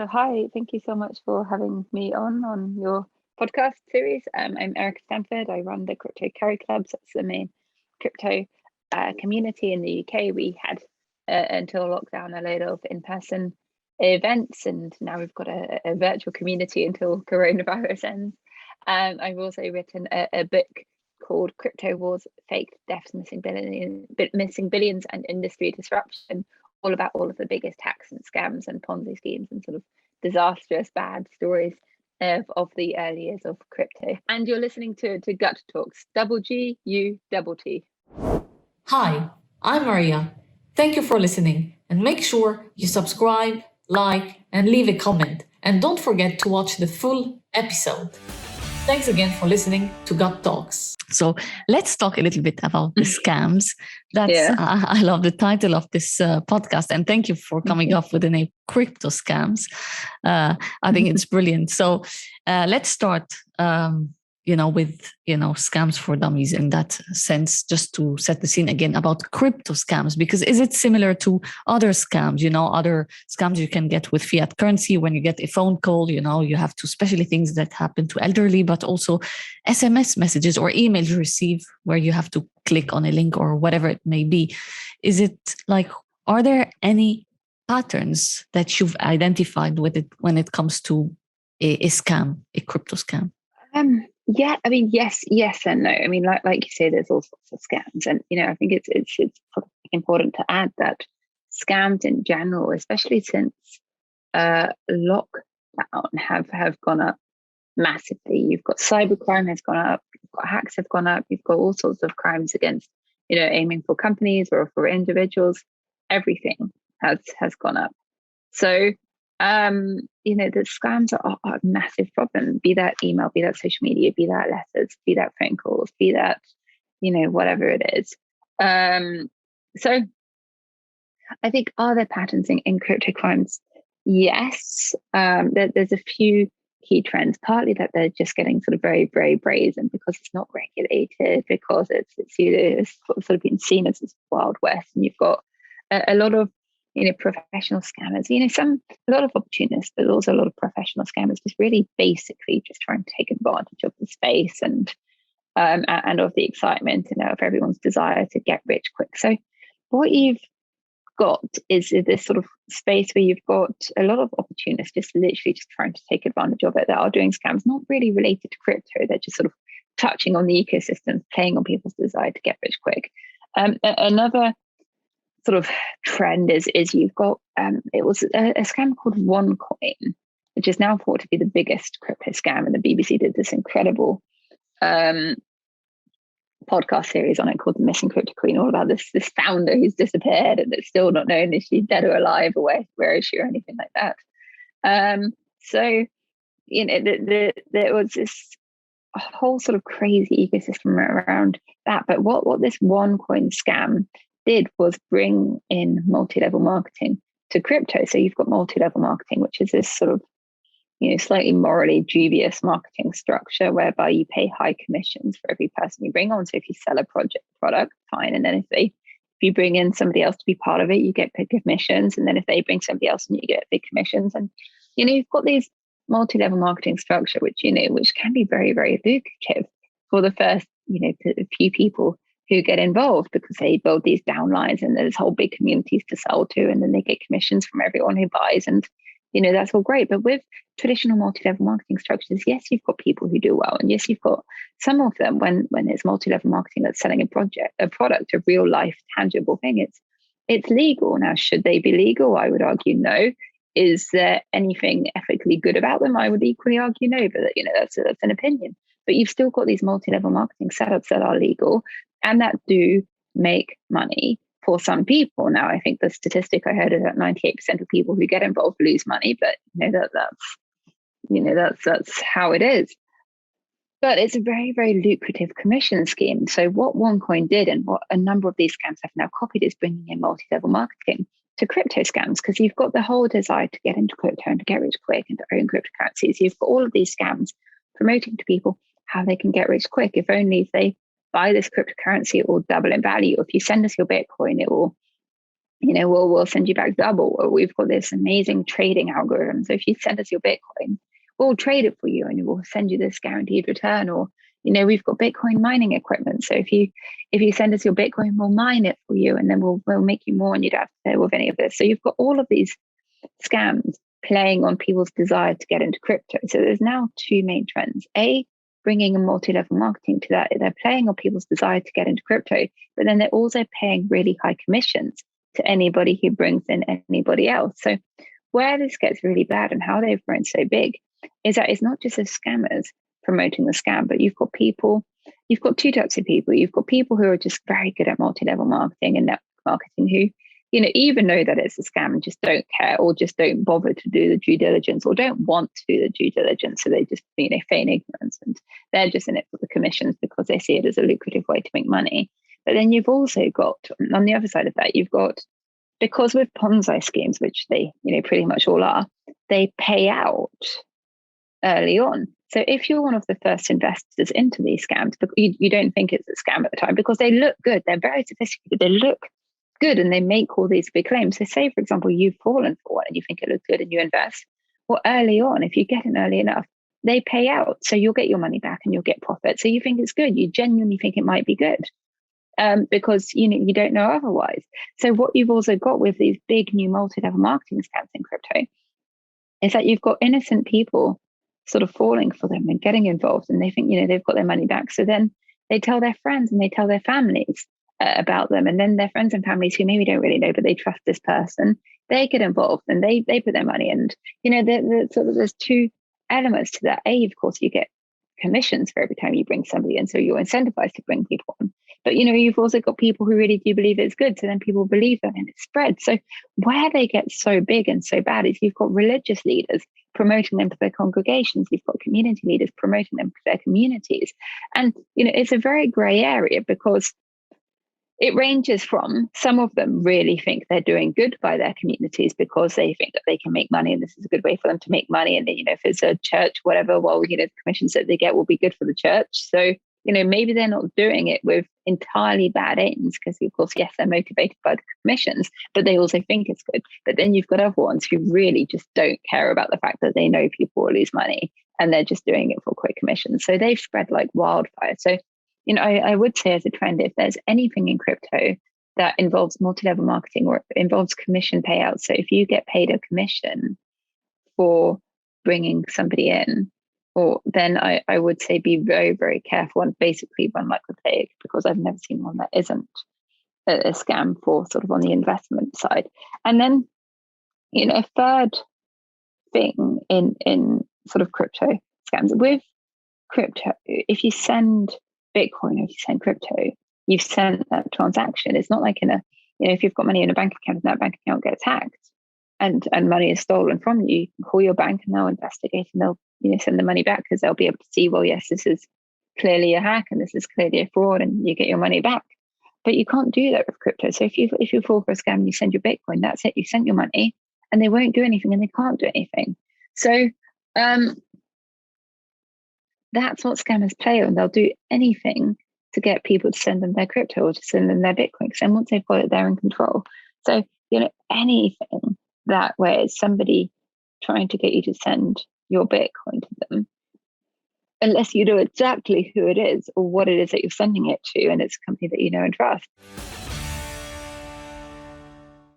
So hi, thank you so much for having me on your podcast series. I'm Erica Stanford. I run the Crypto Carry Clubs. That's the main crypto community in the UK. We had until lockdown a load of in-person events, and now we've got a virtual community until coronavirus ends. I've also written a book called Crypto Wars: Fake Deaths, Missing Billions and Industry Disruption, all about all of the biggest hacks and scams and Ponzi schemes and sort of disastrous bad stories of the early years of crypto. And you're listening to GGUTT Talks, GGUTT. Hi, I'm Maria. Thank you for listening, and make sure you subscribe, like, and leave a comment. And don't forget to watch the full episode. Thanks again for listening to GGUTT Talks. So let's talk a little bit about the scams. I love the title of this podcast, and thank you for coming up with the name Crypto Scams. I think it's brilliant. So let's start, with scams for dummies in that sense, just to set the scene again about crypto scams. Because is it similar to other scams? Other scams you can get with fiat currency when you get a phone call. You have to, especially things that happen to elderly, but also SMS messages or emails you receive where you have to click on a link or whatever it may be. Is it like, are there any patterns that you've identified with it when it comes to a scam, a crypto scam? Yeah, I mean, yes and no. I mean, like you say, there's all sorts of scams, and I think it's important to add that scams in general, especially since lockdown, have gone up massively. You've got cybercrime has gone up, you've got hacks have gone up, you've got all sorts of crimes against, aiming for companies or for individuals. Everything has gone up. So the scams are a massive problem, be that email, be that social media, be that letters, be that phone calls, be that, whatever it is. So I think, are there patterns in crypto crimes? Yes. There's a few key trends, partly that they're just getting sort of very, very brazen because it's not regulated, because it's sort of been seen as this Wild West, and you've got a lot of professional scammers, a lot of opportunists, but also a lot of professional scammers just really basically just trying to take advantage of the space and of the excitement, of everyone's desire to get rich quick. So what you've got is this sort of space where you've got a lot of opportunists just literally just trying to take advantage of it, that are doing scams not really related to crypto. They're just sort of touching on the ecosystem, playing on people's desire to get rich quick. Another sort of trend is you've got it was a scam called OneCoin, which is now thought to be the biggest crypto scam, and the BBC did this incredible podcast series on it called The Missing Crypto Queen, all about this founder who's disappeared and it's still not known if she's dead or alive or where is she or anything like that. So there was this whole sort of crazy ecosystem around that. But what this OneCoin scam did was bring in multi-level marketing to crypto. So you've got multi-level marketing, which is this sort of slightly morally dubious marketing structure whereby you pay high commissions for every person you bring on. So if you sell a product, fine, and then if you bring in somebody else to be part of it, you get big commissions, and then if they bring somebody else, you get big commissions. And you've got these multi-level marketing structure, which can be very, very lucrative for the first few people who get involved, because they build these downlines and there's whole big communities to sell to, and then they get commissions from everyone who buys, and that's all great. But with traditional multi-level marketing structures, yes, you've got people who do well, and yes, you've got some of them when it's multi-level marketing that's selling a product, a real life tangible thing. It's legal. Now, should they be legal? I would argue no. Is there anything ethically good about them? I would equally argue no, but that's an opinion. But you've still got these multi-level marketing setups that are legal and that do make money for some people. Now, I think the statistic I heard is that 98% of people who get involved lose money, but that's how it is. But it's a very, very lucrative commission scheme. So what OneCoin did, and what a number of these scams have now copied, is bringing in multi-level marketing to crypto scams, because you've got the whole desire to get into crypto and to get rich quick and to own cryptocurrencies. You've got all of these scams promoting to people how they can get rich quick. If they buy this cryptocurrency, it will double in value. If you send us your Bitcoin, it will we'll send you back double, or we've got this amazing trading algorithm. So if you send us your Bitcoin, we'll trade it for you and we'll send you this guaranteed return. Or, we've got Bitcoin mining equipment. So if you send us your Bitcoin, we'll mine it for you, and then we'll make you more, and you don't have to deal with any of this. So you've got all of these scams playing on people's desire to get into crypto. So there's now two main trends. A, bringing a multi-level marketing to that. They're playing on people's desire to get into crypto, but then they're also paying really high commissions to anybody who brings in anybody else. So where this gets really bad and how they've grown so big is that it's not just the scammers promoting the scam, but you've got two types of people. You've got people who are just very good at multi-level marketing and network marketing who, even know that it's a scam and just don't care, or just don't bother to do the due diligence, or don't want to do the due diligence. So they just, feign ignorance, and they're just in it for the commissions because they see it as a lucrative way to make money. But then you've also got, on the other side of that, because with Ponzi schemes, which they, pretty much all are, they pay out early on. So if you're one of the first investors into these scams, you don't think it's a scam at the time because they look good. They're very sophisticated. They look good and they make all these big claims. So say, for example, you've fallen for one and you think it looks good and you invest. Well, early on, if you get in early enough, they pay out. So you'll get your money back and you'll get profit. So you think it's good. You genuinely think it might be good. Because you don't know otherwise. So what you've also got with these big new multi-level marketing scams in crypto is that you've got innocent people sort of falling for them and getting involved, and they think they've got their money back. So then they tell their friends and they tell their families about them, and then their friends and families who maybe don't really know but they trust this person, they get involved and they put their money. And there's two elements to that. A, of course, you get commissions for every time you bring somebody in, so you're incentivized to bring people in. But you've also got people who really do believe it's good, so then people believe them and it spreads. So where they get so big and so bad is you've got religious leaders promoting them for their congregations, you've got community leaders promoting them for their communities, and it's a very gray area because it ranges from some of them really think they're doing good by their communities because they think that they can make money and this is a good way for them to make money. And if it's a church, whatever, well, the commissions that they get will be good for the church. So maybe they're not doing it with entirely bad aims because, of course, yes, they're motivated by the commissions, but they also think it's good. But then you've got other ones who really just don't care about the fact that they know people will lose money and they're just doing it for quick commissions. So they've spread like wildfire. So, I would say as a trend, if there's anything in crypto that involves multi-level marketing or involves commission payouts, so if you get paid a commission for bringing somebody in, or then I would say be very, very careful and basically run like the plague, because I've never seen one that isn't a scam for sort of on the investment side. And then, a third thing in sort of crypto scams with crypto, if you send Bitcoin or if you send crypto, you've sent that transaction. It's not like if you've got money in a bank account and that bank account gets hacked and money is stolen from you, you can call your bank and they'll investigate and they'll send the money back because they'll be able to see, well, yes, this is clearly a hack and this is clearly a fraud, and you get your money back. But you can't do that with crypto. So if you fall for a scam and you send your Bitcoin, that's it. You sent your money and they won't do anything and they can't do anything. So that's what scammers play on. They'll do anything to get people to send them their crypto or to send them their Bitcoin. Because then once they've got it, they're in control. So, anything that where it's somebody trying to get you to send your Bitcoin to them, unless you know exactly who it is or what it is that you're sending it to, and it's a company that you know and trust.